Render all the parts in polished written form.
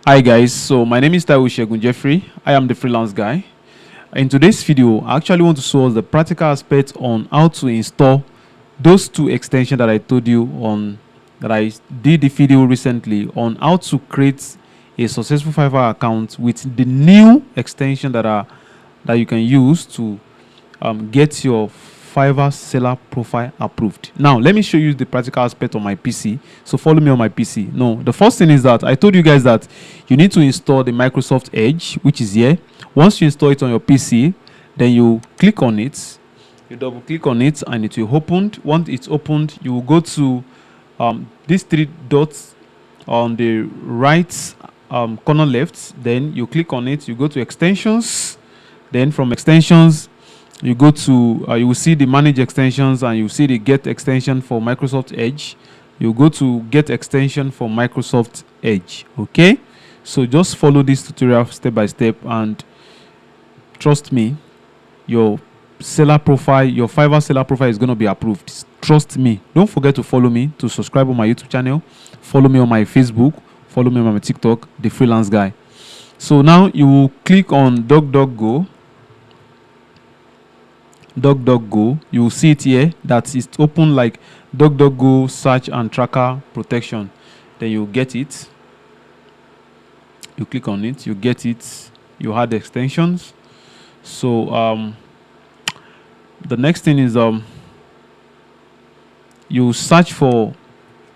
Hi guys, so my name is Taiwo Shegun Jeffrey. I am the freelance guy. In today's video, I actually want to show us the practical aspect on how to install those two extensions that I told you on, that I did the video recently on how to create a successful Fiverr account with the new extension that you can use to get your Fiverr seller profile approved. Now, let me show you the practical aspect on my PC. So follow me on my PC. No, the first thing is that I told you guys that you need to install the Microsoft Edge, which is here. Once you install it on your PC, then you click on it, you double click on it, and it will open. Once it's opened, you will go to these three dots on the right corner left. Then you click on it, you go to extensions. Then from extensions, you go to you will see the manage extensions, and you see the get extension for Microsoft Edge. You go to get extension for Microsoft Edge. Okay, so just follow this tutorial step by step, and trust me, your seller profile, your Fiverr seller profile is going to be approved. Trust me. Don't forget to follow me, to subscribe on my YouTube channel, follow me on my Facebook, follow me on my TikTok, the freelance guy. So now you will click on DuckDuckGo. You will see it here that it's open like DuckDuckGo search and tracker protection. Then you get it, you click on it, you get it, you add extensions. So the next thing is you search for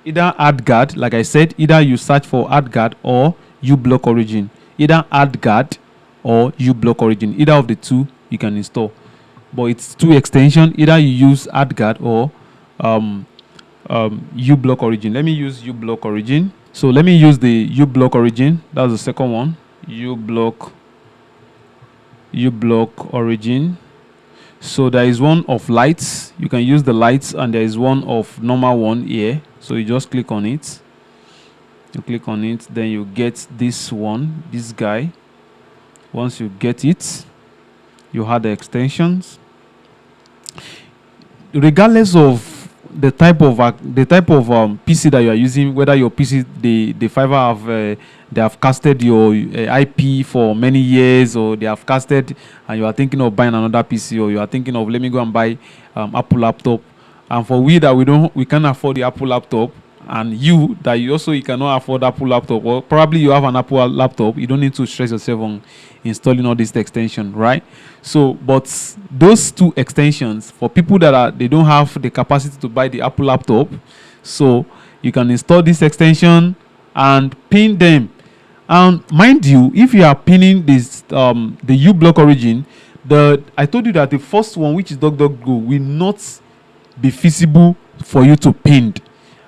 either AdGuard, like I said, either you search for AdGuard or uBlock Origin. Either AdGuard or uBlock Origin, either of the two you can install. But it's two extensions. Either you use AdGuard or uBlock Origin. Let me use uBlock Origin. So let me use the uBlock Origin. That's the second one. uBlock Origin. So there is one of lights. You can use the lights, and there is one of normal one here. So you just click on it. You click on it, then you get this one, this guy. Once you get it, you add the extensions. Regardless of the type of PC that you are using, whether your PC, the Fiverr have they have casted your IP for many years, or they have casted and you are thinking of buying another PC, or you are thinking of, let me go and buy Apple laptop. And for we that we can't afford the Apple laptop, and you that you cannot afford Apple laptop, or probably you have an Apple laptop, you don't need to stress yourself on installing all this extension, right? So, but those two extensions, for people that they don't have the capacity to buy the Apple laptop, so you can install this extension and pin them. And mind you, if you are pinning this the uBlock Origin, I told you that the first one, which is DuckDuckGo, will not be feasible for you to pin.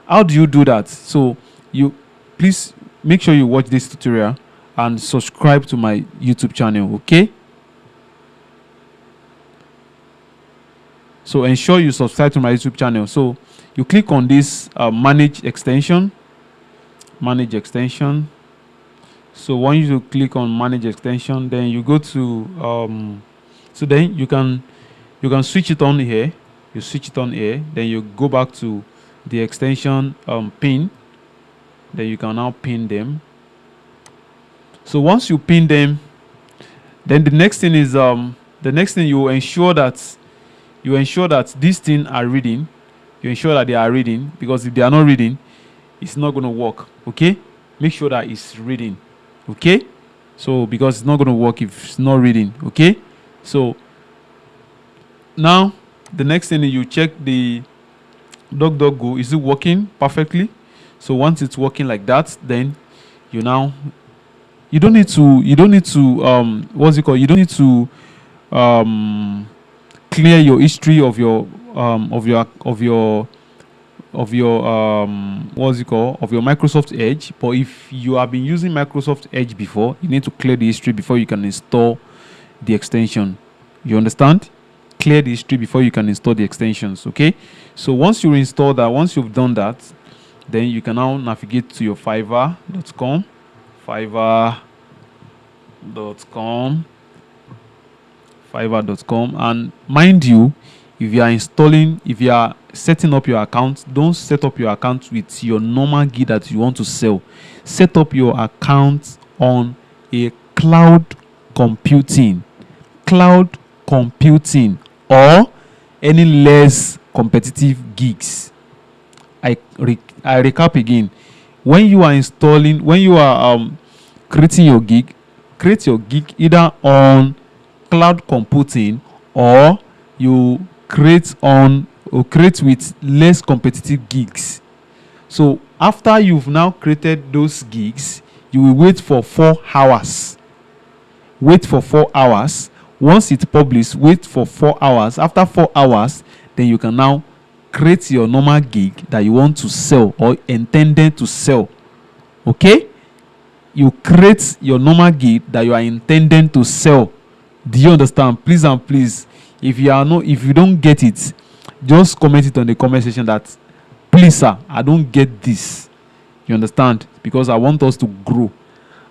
How do you do that? So you please make sure you watch this tutorial and subscribe to my YouTube channel, okay? So ensure you subscribe to my YouTube channel. So you click on this manage extension. So once you click on manage extension, then you go to so then you can switch it on here. You switch it on here, then you go back to the extension pin. Then you can now pin them. So once you pin them, then the next thing is you ensure that these things are reading. You ensure that they are reading, because if they are not reading, it's not going to work. Okay, make sure that it's reading. Okay, so because it's not going to work if it's not reading. Okay, so now the next thing is you check the DuckDuckGo, is it working perfectly? So once it's working like that, then you don't need to what's it called? You don't need to clear your history of your what's it called, of your Microsoft Edge. But if you have been using Microsoft Edge before, you need to clear the history before you can install the extension. You understand? Clear the history before you can install the extensions. Okay, so once you install that, once you've done that, then you can now navigate to your fiverr.com, and mind you, if you are setting up your account, don't set up your account with your normal gear that you want to sell. Set up your account on a cloud computing, or any less competitive gigs. I recap again. When you are creating your gig, create your gig either on cloud computing, or you create with less competitive gigs. So after you've now created those gigs, you will wait for 4 hours. Once it's published, wait for 4 hours. After 4 hours, then you can now create your normal gig that you want to sell or intended to sell. Okay? You create your normal gig that you are intending to sell. Do you understand? Please and please, if you don't get it, just comment it on the comment section that, please sir, I don't get this. You understand? Because I want us to grow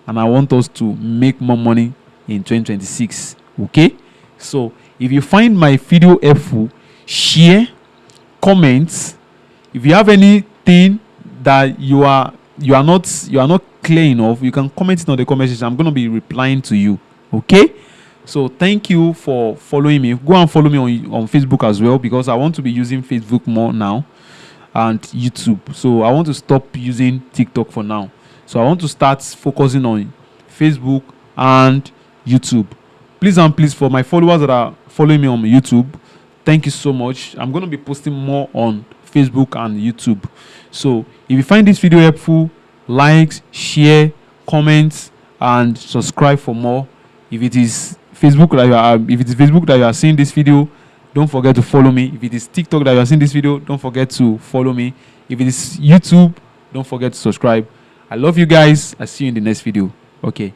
and I want us to make more money in 2026. Okay? So if you find my video helpful, share, comment. If you have anything that you are not clear enough, you can comment it on the comment section. I'm going to be replying to you. Okay? So thank you for following me. Go and follow me on Facebook as well, because I want to be using Facebook more now, and YouTube. So I want to stop using TikTok for now. So I want to start focusing on Facebook and YouTube. Please and please, for my followers that are following me on YouTube, thank you so much. I'm going to be posting more on Facebook and YouTube. So if you find this video helpful, like, share, comment, and subscribe for more. If it is Facebook that you are seeing this video, don't forget to follow me. If it is TikTok that you are seeing this video, don't forget to follow me. If it is YouTube, don't forget to subscribe. I love you guys. I'll see you in the next video. Okay.